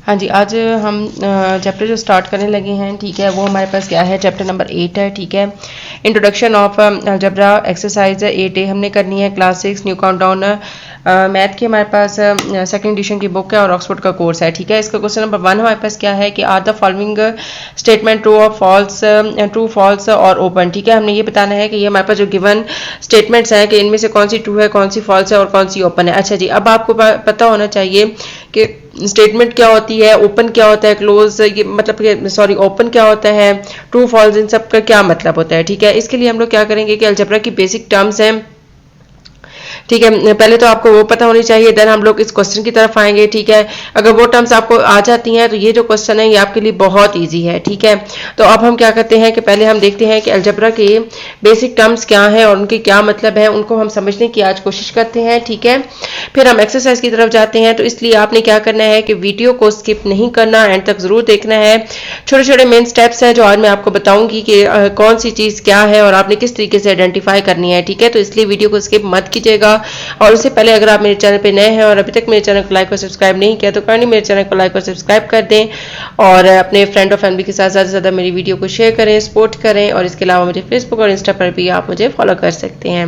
हाँ जी, आज हम चैप्टर जो स्टार्ट करने लगे हैं, ठीक है, वो हमारे पास क्या है, चैप्टर नंबर 8 है, ठीक है। Introduction of algebra exercise 8A हमने करनी है, क्लास 6 न्यू काउंटडाउन मैथ की हमारे पास सेकंड एडिशन की बुक है और ऑक्सफोर्ड का कोर्स है, ठीक है। इसका क्वेश्चन नंबर 1 हमारे पास क्या है कि are the following statement true और फॉल्स, ट्रू फॉल्स और ओपन, ठीक है। हमने ये बताना है कि ये हमारे पास जो गिवन स्टेटमेंट्स हैं कि इनमें से कौन सी ट्रू है, कौन सी फॉल्स है और कौन सी ओपन है। अच्छा जी, अब आपको पता होना चाहिए कि स्टेटमेंट क्या होती है, ओपन क्या होता है, क्लोज ये मतलब सॉरी ओपन क्या होता है, ट्रू फॉल्स, इन सब का क्या मतलब होता है, ठीक है। इसके लिए हम लोग क्या करेंगे कि अलजेब्रा की बेसिक टर्म्स हैं, ठीक है। पहले तो आपको वो पता होनी चाहिए, देन हम लोग इस क्वेश्चन की तरफ आएंगे, ठीक है। अगर वो टर्म्स आपको आ जाती हैं तो ये जो क्वेश्चन है ये आपके लिए बहुत इजी है, ठीक है। तो अब हम क्या करते हैं कि पहले हम देखते हैं कि अलजेब्रा के बेसिक टर्म्स क्या हैं और उनके क्या मतलब है, उनको हम समझने की आज कोशिश करते हैं, ठीक है। फिर हम एक्सरसाइज की तरफ जाते हैं, तो इसलिए आपने क्या करना है कि वीडियो को स्किप नहीं करना, एंड तक जरूर देखना है। छोटे छोटे मेन स्टेप्स हैं जो आज मैं आपको बताऊंगी कि कौन सी चीज़ क्या है और आपने किस तरीके से आइडेंटिफाई करनी है, ठीक है। तो इसलिए वीडियो को स्किप मत कीजिएगा। और उससे पहले अगर आप मेरे चैनल पे नए हैं और अभी तक मेरे चैनल को लाइक और सब्सक्राइब नहीं किया तो काइंडली मेरे चैनल को लाइक और सब्सक्राइब कर दें और अपने फ्रेंड और फैमिली के साथ ज़्यादा से ज़्यादा मेरी वीडियो को शेयर करें, सपोर्ट करें। और इसके अलावा मुझे फेसबुक और इंस्टा पर भी आप मुझे फॉलो कर सकते हैं।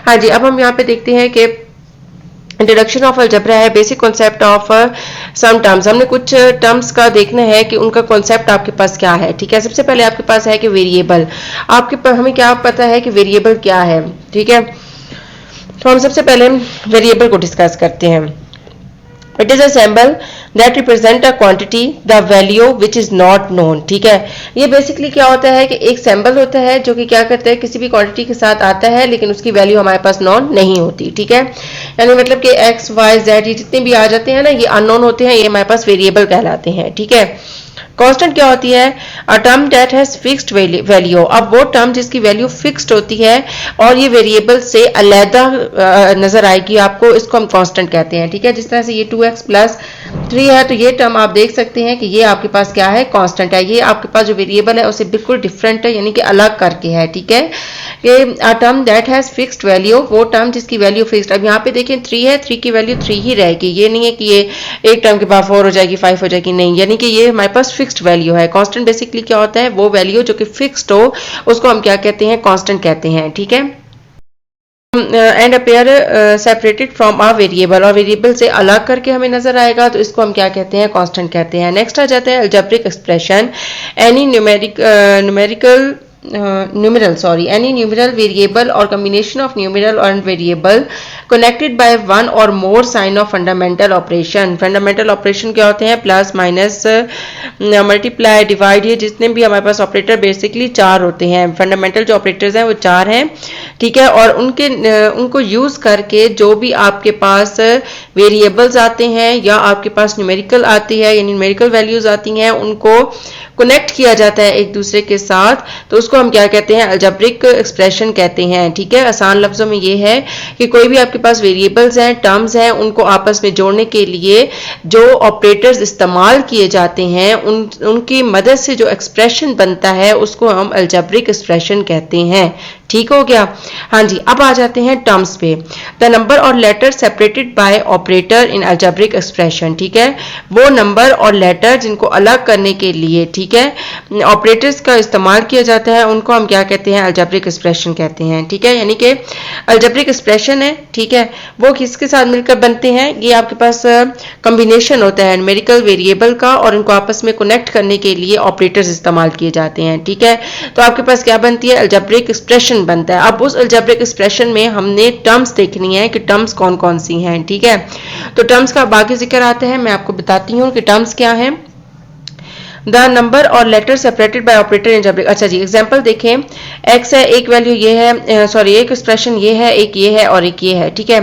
हाँ जी, अब हम यहाँ पे देखते हैं कि इंट्रोडक्शन ऑफ अलजेब्रा है, basic concept of some terms. हमने कुछ टर्म्स का देखना है कि उनका कॉन्सेप्ट आपके पास क्या है, ठीक है। सबसे पहले आपके पास है कि वेरिएबल, आपके पास हमें क्या पता है कि वेरिएबल क्या है, ठीक है। तो हम सबसे पहले वेरिएबल को डिस्कस करते हैं। It is a symbol that represent a quantity the value which is not known, ठीक है। ये बेसिकली क्या होता है कि एक सिंबल होता है जो कि क्या करता है, किसी भी क्वांटिटी के साथ आता है लेकिन उसकी वैल्यू हमारे पास नॉन नहीं होती, ठीक है। यानी मतलब कि एक्स वाई जेड ये जितने भी आ जाते हैं ना, ये अननोन होते हैं, ये हमारे पास वेरिएबल कहलाते हैं, ठीक है। कांस्टेंट क्या होती है, a term that has fixed value. अब वो टर्म जिसकी वैल्यू फिक्स्ड होती है और ये वेरिएबल से अलग नजर आएगी आपको, इसको हम कांस्टेंट कहते हैं, ठीक है। जिस तरह से ये 2x प्लस 3 है, तो ये टर्म आप देख सकते हैं कि ये आपके पास क्या है, कांस्टेंट है। ये आपके पास जो वेरिएबल है उससे बिल्कुल डिफरेंट है, यानी कि अलग करके है, ठीक है। ये a term that has fixed value, वो टर्म जिसकी वैल्यू फिक्स्ड। अब यहाँ पे देखिए 3 है, 3 की वैल्यू 3 ही रहेगी, ये नहीं है कि ये एक टर्म के बाद 4 हो जाएगी, 5 हो जाएगी, नहीं। यानी कि ये हमारे पास फिक्स्ड वैल्यू है। कांस्टेंट बेसिकली क्या होता है, वो वैल्यू जो कि फिक्स्ड हो उसको हम क्या कहते हैं, कांस्टेंट कहते हैं, ठीक है। And appear separated from a variable, और वेरिएबल से अलग करके हमें नजर आएगा तो इसको हम क्या कहते हैं, कांस्टेंट कहते हैं। नेक्स्ट आ जाता है algebraic expression, any any numeral variable or combination of numeral and variable connected by one or more sign of fundamental operation। fundamental operation क्या होते हैं, प्लस माइनस मल्टीप्लाई डिवाइड, ये जितने भी हमारे पास ऑपरेटर बेसिकली 4 होते हैं। फंडामेंटल जो ऑपरेटर्स हैं वो 4 हैं, ठीक है। और उनको यूज करके जो भी आपके पास वेरिएबल्स आते हैं या आपके पास न्यूमेरिकल आती है, यानी न्यूमेरिकल वैल्यूज आती हैं, उनको कनेक्ट किया जाता है एक दूसरे के साथ, तो उसको हम क्या कहते हैं, अलजेब्रिक एक्सप्रेशन कहते हैं, ठीक है। आसान लफ्जों में ये है कि कोई भी आपके पास वेरिएबल्स हैं, टर्म्स हैं, उनको आपस में जोड़ने के लिए जो ऑपरेटर्स इस्तेमाल किए जाते हैं उनकी मदद से जो एक्सप्रेशन बनता है उसको हम अलजेब्रिक एक्सप्रेशन कहते हैं, ठीक हो गया। हाँ जी, अब आ जाते हैं टर्म्स पे। द नंबर और letter separated by operator in algebraic expression, ठीक है। वो नंबर और लेटर जिनको अलग करने के लिए, ठीक है, ऑपरेटर्स का इस्तेमाल किया जाता है, उनको हम क्या कहते हैं, अलजेब्रिक एक्सप्रेशन कहते हैं, ठीक है। यानी कि अलजेब्रिक एक्सप्रेशन है, ठीक है, वो किसके साथ मिलकर बनते हैं, ये आपके पास कॉम्बिनेशन होता है न्यूमेरिकल वेरिएबल का, और उनको आपस में कनेक्ट करने के लिए ऑपरेटर्स इस्तेमाल किए जाते हैं, ठीक है। तो आपके पास क्या बनती है, अलजेब्रिक एक्सप्रेशन बनता है। अब उस अलजेब्रिक एक्सप्रेशन में हमने टर्म्स देखनी है कि टर्म्स कौन कौन सी हैं, ठीक है। तो टर्म्स का बाकी जिक्र आता है, मैं आपको बताती हूँ कि टर्म्स क्या हैं। द नंबर और letter separated by operator in algebraic. अच्छा जी, एग्जांपल देखें, x है, एक वैल्यू ये है, सॉरी एक एक्सप्रेशन ये है, एक ये है और एक ये है, ठीक है।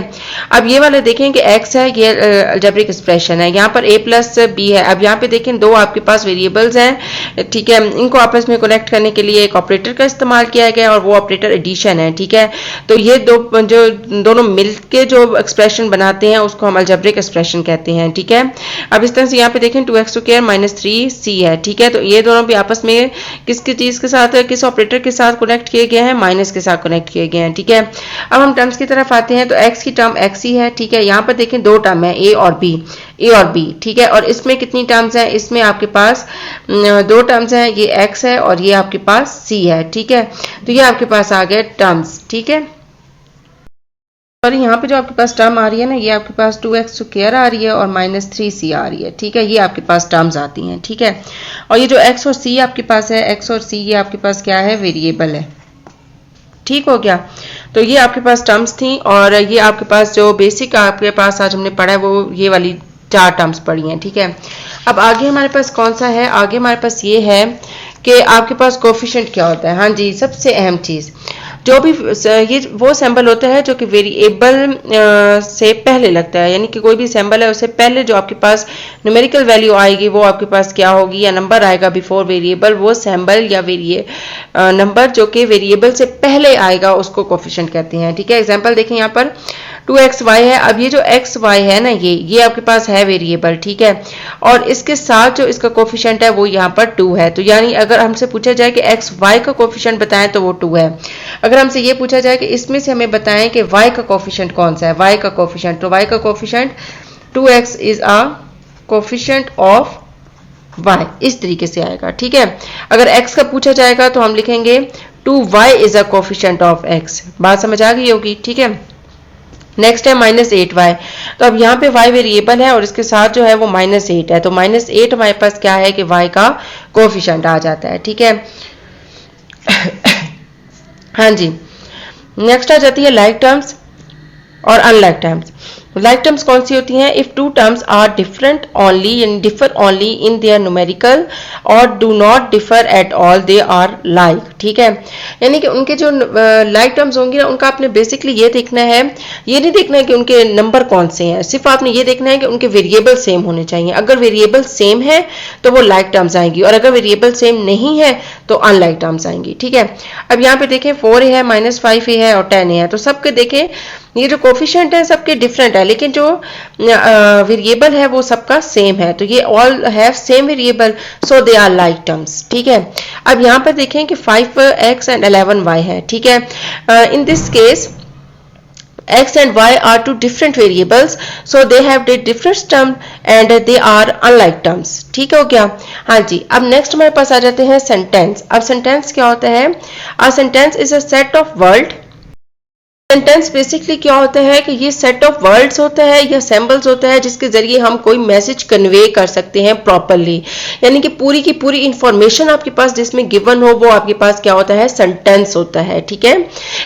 अब ये वाले देखें कि x है, ये अलजेब्रिक एक्सप्रेशन है, यहाँ पर a प्लस b है। अब यहाँ पे देखें दो आपके पास वेरिएबल्स हैं, ठीक है, इनको आपस में कनेक्ट करने के लिए एक ऑपरेटर का इस्तेमाल किया गया और वो ऑपरेटर एडिशन है, ठीक है। तो ये दोनों मिलके जो एक्सप्रेशन बनाते हैं उसको हम अलजेब्रिक एक्सप्रेशन कहते हैं, ठीक है। अब इस तरह से यहाँ पे देखें 2x² - 3c है, है, ठीक है। तो ये दोनों भी आपस में किसकी चीज के साथ, किस ऑपरेटर के साथ कनेक्ट किए गए हैं, माइनस के साथ कनेक्ट किए गए हैं, ठीक है। अब हम टर्म्स की तरफ आते हैं। तो एक्स की टर्म एक्स ही है, ठीक है। यहाँ पर देखें दो टर्म है, ए और बी, ठीक है। और इसमें कितनी टर्म्स हैं, इसमें आपके पास दो टर्म्स हैं, ये एक्स है और ये आपके पास सी है, ठीक है। तो ये आपके पास आ गए टर्म्स, ठीक है। और यहाँ पे जो आपके पास टर्म आ रही है ना, ये आपके पास 2x² आ रही है और -3c आ रही है, ठीक है। ये आपके पास टर्म्स आती हैं, ठीक है। और ये जो x और c आपके पास है, x और c ये आपके पास क्या है, वेरिएबल है, ठीक हो गया। तो ये आपके पास टर्म्स थी और ये आपके पास जो बेसिक आपके पास आज हमने पढ़ा है वो ये वाली 4 टर्म्स पढ़ी हैं, ठीक है। अब आगे हमारे पास कौन सा है, आगे हमारे पास ये है कि आपके पास कोफिशिएंट क्या होता है। हाँ जी, सबसे अहम चीज़ जो भी ये वो सैम्बल होता है जो कि वेरिएबल से पहले लगता है, यानी कि कोई भी सैम्बल है उससे पहले जो आपके पास न्यूमेरिकल वैल्यू आएगी वो आपके पास क्या होगी, या नंबर आएगा बिफोर वेरिएबल, वो सैम्बल या नंबर जो कि वेरिएबल से पहले आएगा उसको कोफिशिएंट कहते हैं, ठीक है। एग्जाम्पल देखें यहाँ पर 2xy है। अब ये जो xy है ना, ये आपके पास है वेरिएबल, ठीक है। और इसके साथ जो इसका कोफिशिएंट है वो यहाँ पर 2 है। तो यानी अगर हमसे पूछा जाए कि xy का कोफिशिएंट बताएं तो वो 2 है। अगर हमसे ये पूछा जाए कि इसमें से हमें बताएं कि y का कोफिशिएंट कौन सा है, y का कोफिशिएंट, तो y का coefficient 2x is a coefficient of y, इस तरीके से आएगा, ठीक है। अगर x का पूछा जाएगा तो हम लिखेंगे 2y is a coefficient of x। बात समझ आ गई होगी, ठीक है। नेक्स्ट है -8y। तो अब यहाँ पे y वेरिएबल है और इसके साथ जो है वो -8 है। तो -8 हमारे पास क्या है कि y का कोफिशिएंट आ जाता है, ठीक है। हाँ जी, नेक्स्ट आ जाती है लाइक टर्म्स और अनलाइक टर्म्स। लाइक टर्म्स कौन सी होती हैं, if two terms are different only, यानी differ only in their numerical और do not differ at all, they are like, ठीक है। यानी कि उनके जो लाइक टर्म्स होंगी ना, उनका आपने बेसिकली ये देखना है, ये नहीं देखना है कि उनके नंबर कौन से हैं, सिर्फ आपने ये देखना है कि उनके वेरिएबल सेम होने चाहिए। अगर वेरिएबल सेम है तो वो लाइक टर्म्स आएंगी और अगर वेरिएबल सेम नहीं है तो अनलाइक टर्म्स आएंगी, ठीक है। अब यहाँ पे देखें 4a है, -5a है और 10a है। तो सबके देखें ये जो कोफिशिएंट है सबके डिफरेंट है, लेकिन जो वेरिएबल है वो सबका सेम है। तो ये all have same variable, so they are like terms, ठीक है। अब यहाँ पर देखें कि 5x एंड 11y है, ठीक है। In this case x and y are two different variables, so they have the different term and they are unlike terms, ठीक हो गया। हाँ जी, अब नेक्स्ट हमारे पास आ जाते हैं सेंटेंस। अब सेंटेंस क्या होता है, a sentence is a set of word। Sentence basically क्या होता है कि ये सेट ऑफ वर्ड्स होता है या सिंबल्स होता है जिसके जरिए हम कोई मैसेज कन्वे कर सकते हैं प्रॉपरली, यानी कि पूरी की पूरी इंफॉर्मेशन आपके पास जिसमें गिवन हो वो आपके पास क्या होता है, सेंटेंस होता है, ठीक है।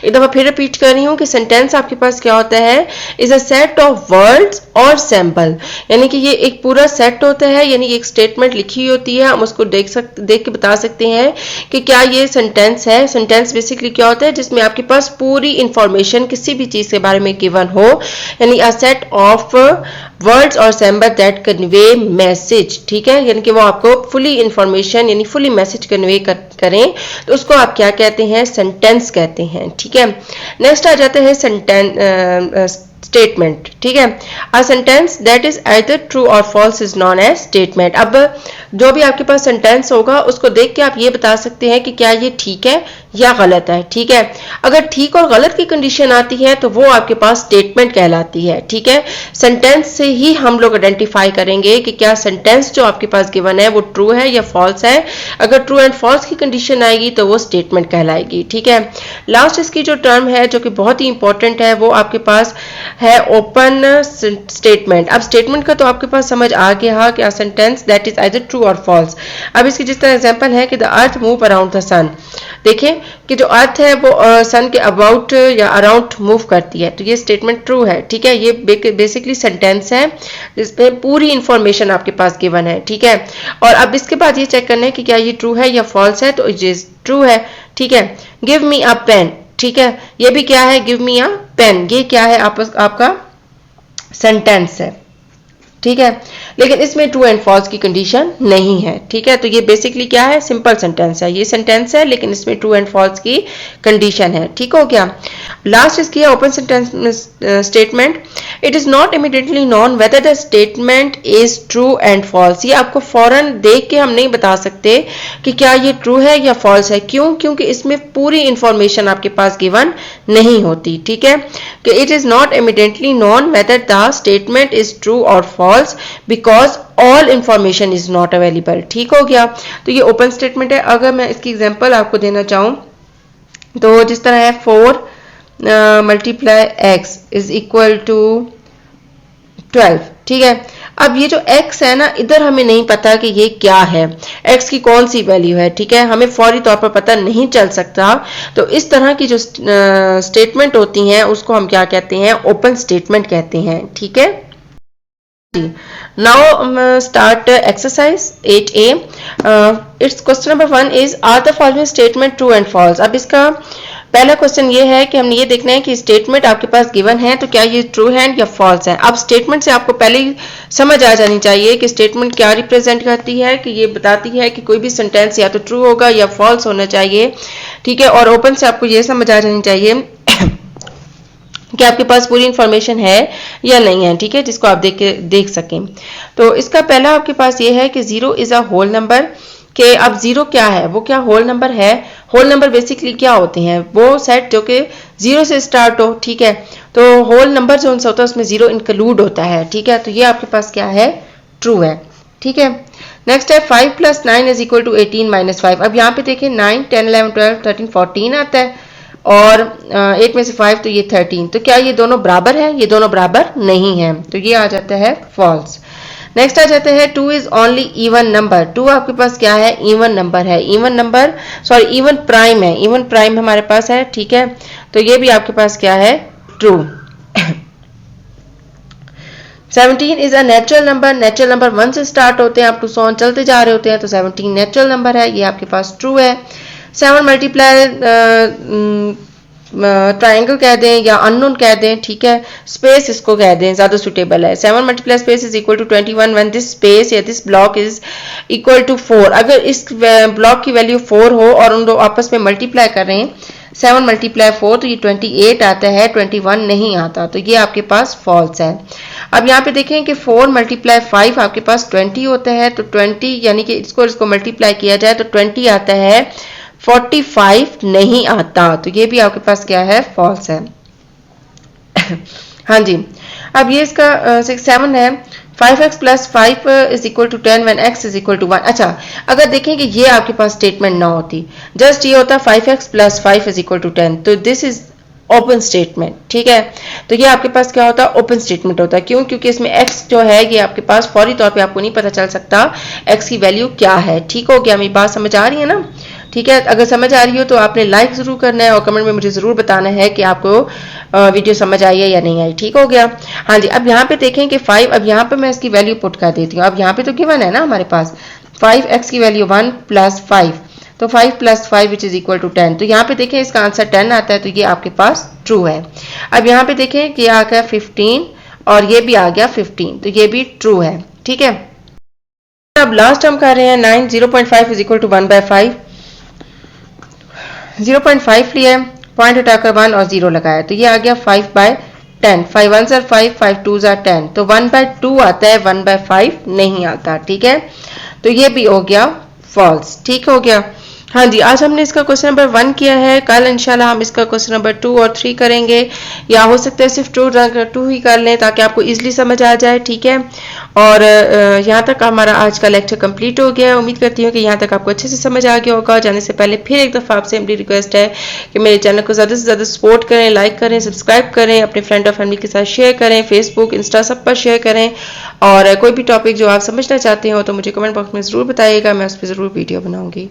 एक दफा फिर रिपीट कर रही हूँ कि सेंटेंस आपके पास क्या होता है, is a set of words और सिंबल, यानी कि ये एक पूरा सेट होता है, यानी एक स्टेटमेंट लिखी हुई होती है, हम उसको देख के बता सकते हैं कि क्या ये सेंटेंस है। सेंटेंस बेसिकली क्या होता है, जिसमें आपके पास पूरी इंफॉर्मेशन किसी भी चीज के बारे में गिवन हो, यानी अ सेट ऑफ वर्ड्स और सिंबल दैट कन्वे मैसेज, ठीक है। यानी कि वो आपको फुली इंफॉर्मेशन यानी फुली मैसेज कन्वे करें, तो उसको आप क्या कहते हैं, सेंटेंस कहते हैं, ठीक है। नेक्स्ट आ जाते हैं सेंटेंस स्टेटमेंट, ठीक है। A sentence that is either true और false is known as statement. अब जो भी आपके पास सेंटेंस होगा उसको देख के आप ये बता सकते हैं कि क्या ये ठीक है या गलत है, ठीक है। अगर ठीक और गलत की कंडीशन आती है तो वो आपके पास स्टेटमेंट कहलाती है, ठीक है। सेंटेंस से ही हम लोग आइडेंटिफाई करेंगे कि क्या सेंटेंस जो आपके पास गिवन है वो ट्रू है या फॉल्स है। अगर ट्रू एंड फॉल्स की कंडीशन आएगी तो वो स्टेटमेंट कहलाएगी, ठीक है। लास्ट इसकी जो टर्म है जो कि बहुत ही इंपॉर्टेंट है वो आपके पास है ओपन स्टेटमेंट। अब स्टेटमेंट का तो आपके पास समझ आ गया कि sentence that is either true और फॉल्स। अब इसकी जिस तरह एग्जांपल है कि the earth move around the sun, देखें कि जो अर्थ है वो सन के अबाउट या अराउंड मूव करती है, तो ये स्टेटमेंट ट्रू है, ठीक है। ये बेसिकली सेंटेंस है जिसमें पूरी इंफॉर्मेशन आपके पास गिवन है, ठीक है। और अब इसके बाद ये चेक करना है कि क्या ये ट्रू है या फॉल्स है, तो ये ट्रू है, ठीक है। गिव मी अ पेन, ठीक है, ये भी क्या है, गिव मी अ पेन, ये क्या है आपका सेंटेंस है, ठीक है। लेकिन इसमें ट्रू एंड फॉल्स की कंडीशन नहीं है, ठीक है। तो ये बेसिकली क्या है, सिंपल सेंटेंस है, ये सेंटेंस है लेकिन इसमें ट्रू एंड फॉल्स की कंडीशन है, ठीक हो गया। लास्ट इसकी है open sentence statement, it is not immediately known whether the statement is true and false. ये आपको फौरन देख के हम नहीं बता सकते कि क्या ये ट्रू है या फॉल्स है। क्यों? क्योंकि इसमें पूरी इंफॉर्मेशन आपके पास गिवन नहीं होती, ठीक है। कि it is not immediately known whether the statement is true और false because all information is not available. ठीक हो गया। तो ये ओपन स्टेटमेंट है। अगर मैं इसकी एग्जांपल आपको देना चाहूं तो जिस तरह है 4 multiply x is equal to 12, ठीक है। अब ये जो x है ना, इधर हमें नहीं पता कि ये क्या है, x की कौन सी वैल्यू है, ठीक है, हमें फौरी तौर पर पता नहीं चल सकता। तो इस तरह की जो स्टेटमेंट होती हैं उसको हम क्या कहते हैं? ओपन स्टेटमेंट कहते हैं, ठीक है। Now start exercise 8A. Its question number 1 is are the following statement true and false? अब इसका पहला क्वेश्चन ये है कि हमने ये देखना है कि स्टेटमेंट आपके पास गिवन है तो क्या ये ट्रू है या फॉल्स है। अब स्टेटमेंट से आपको पहले ही समझ आ जानी चाहिए कि स्टेटमेंट क्या रिप्रेजेंट करती है, कि ये बताती है कि कोई भी सेंटेंस या तो ट्रू होगा या फॉल्स होना चाहिए, ठीक है। और ओपन से आपको ये समझ आ जानी चाहिए कि आपके पास पूरी इंफॉर्मेशन है या नहीं है, ठीक है, जिसको आप देख सकें। तो इसका पहला आपके पास ये है कि 0 इज अ होल नंबर। कि अब 0 क्या है? वो क्या होल नंबर है? होल नंबर बेसिकली क्या होते हैं? वो सेट जो कि 0 से स्टार्ट हो, ठीक है। तो होल नंबर जो होता है उसमें 0 इंक्लूड होता है, ठीक है। तो ये आपके पास क्या है? ट्रू है, ठीक है। नेक्स्ट है 5 + 9 = 18 - 5। अब यहाँ पे देखें 9, 10, 11, 12, 13, 14 आता है और 8 में से 5 तो ये 13। तो क्या ये दोनों बराबर है? ये दोनों बराबर नहीं है, तो ये आ जाता है फॉल्स। नेक्स्ट आ जाते हैं 2 इज ओनली इवन नंबर। 2 आपके पास क्या है? इवन नंबर है। इवन नंबर इवन प्राइम है। इवन प्राइम हमारे पास है, ठीक है। तो ये भी आपके पास क्या है? True. 17 is a natural number. Natural number 1 से स्टार्ट होते हैं, आप टू सॉन चलते जा रहे होते हैं, तो 17 नेचुरल नंबर है, ये आपके पास ट्रू है। 7 मल्टीप्लाई ट्राइंगल कह दें या अननोन कह दें, ठीक है, स्पेस इसको कह दें, ज्यादा सुटेबल है। 7 multiply space is equal to 21 when this space या this block is equal to 4। अगर इस ब्लॉक की वैल्यू 4 हो और उन दो आपस में मल्टीप्लाई कर रहे हैं 7 मल्टीप्लाई 4 तो ये 28 आता है, 21 नहीं आता, तो ये आपके पास फॉल्स है। अब यहाँ पे देखें कि 4 मल्टीप्लाई 5 आपके पास 20 होता है, तो 20 यानी कि इसको मल्टीप्लाई किया जाए तो 20 आता है, 45 नहीं आता, तो ये भी आपके पास क्या है? फॉल्स है। हाँ जी। अब ये इसका 7 है 5x + 5 = 10 when x = 1। अच्छा, अगर देखें कि ये आपके पास स्टेटमेंट ना होती, जस्ट ये होता 5x + 5 = 10, तो दिस इज ओपन स्टेटमेंट, ठीक है। तो ये आपके पास क्या होता है? ओपन स्टेटमेंट होता है। क्यों? क्योंकि इसमें x जो है ये आपके पास फौरी तौर पे आपको नहीं पता चल सकता x की वैल्यू क्या है। ठीक हो गया? मेरी बात समझ आ रही है ना? ठीक है। अगर समझ आ रही हो तो आपने लाइक जरूर करना है और कमेंट में मुझे जरूर बताना है कि आपको वीडियो समझ आई है या नहीं आई। ठीक हो गया? हाँ जी। अब यहाँ पे देखें कि 5, अब यहाँ पे मैं इसकी वैल्यू पुट कर देती हूँ। अब यहाँ पे तो गिवन है ना हमारे पास 5x की वैल्यू 1 + 5, तो 5 + 5 विच इज इक्वल टू 10। तो यहाँ पे देखें इसका आंसर 10 आता है, तो ये आपके पास ट्रू है। अब यहाँ पे देखें कि आ गया 15 और ये भी आ गया 15, तो ये भी ट्रू है। ठीक है। अब लास्ट हम कर रहे हैं 9, 0.5 इज इक्वल टू 1/5। 0.5 लिया, पॉइंट हटाकर 1 और 0 लगाया, तो ये आ गया 5/10। 5 1s are 5, 5 2s are 10, तो 1/2 आता है, 1/5 नहीं आता। ठीक है, तो ये भी हो गया फॉल्स। ठीक हो गया? हाँ जी। आज हमने इसका क्वेश्चन नंबर 1 किया है, कल इंशाल्लाह हम इसका क्वेश्चन नंबर 2 और 3 करेंगे, या हो सकता है सिर्फ 2 ही कर लें ताकि आपको इजीली समझ आ जाए। ठीक है। और यहाँ तक हमारा आज का लेक्चर कंप्लीट हो गया है। उम्मीद करती हूँ कि यहाँ तक आपको अच्छे से समझ आ गया होगा। जाने से पहले फिर एक दफ़ा आपसे हमारी रिक्वेस्ट है कि मेरे चैनल को ज़्यादा से ज़्यादा सपोर्ट करें, लाइक करें, सब्सक्राइब करें, अपने फ्रेंड और फैमिली के साथ शेयर करें, फेसबुक, इंस्टा सब पर शेयर करें। और कोई भी टॉपिक जो आप समझना चाहते हो तो मुझे कमेंट बॉक्स में ज़रूर बताइएगा, मैं उस पर ज़रूर वीडियो बनाऊँगी।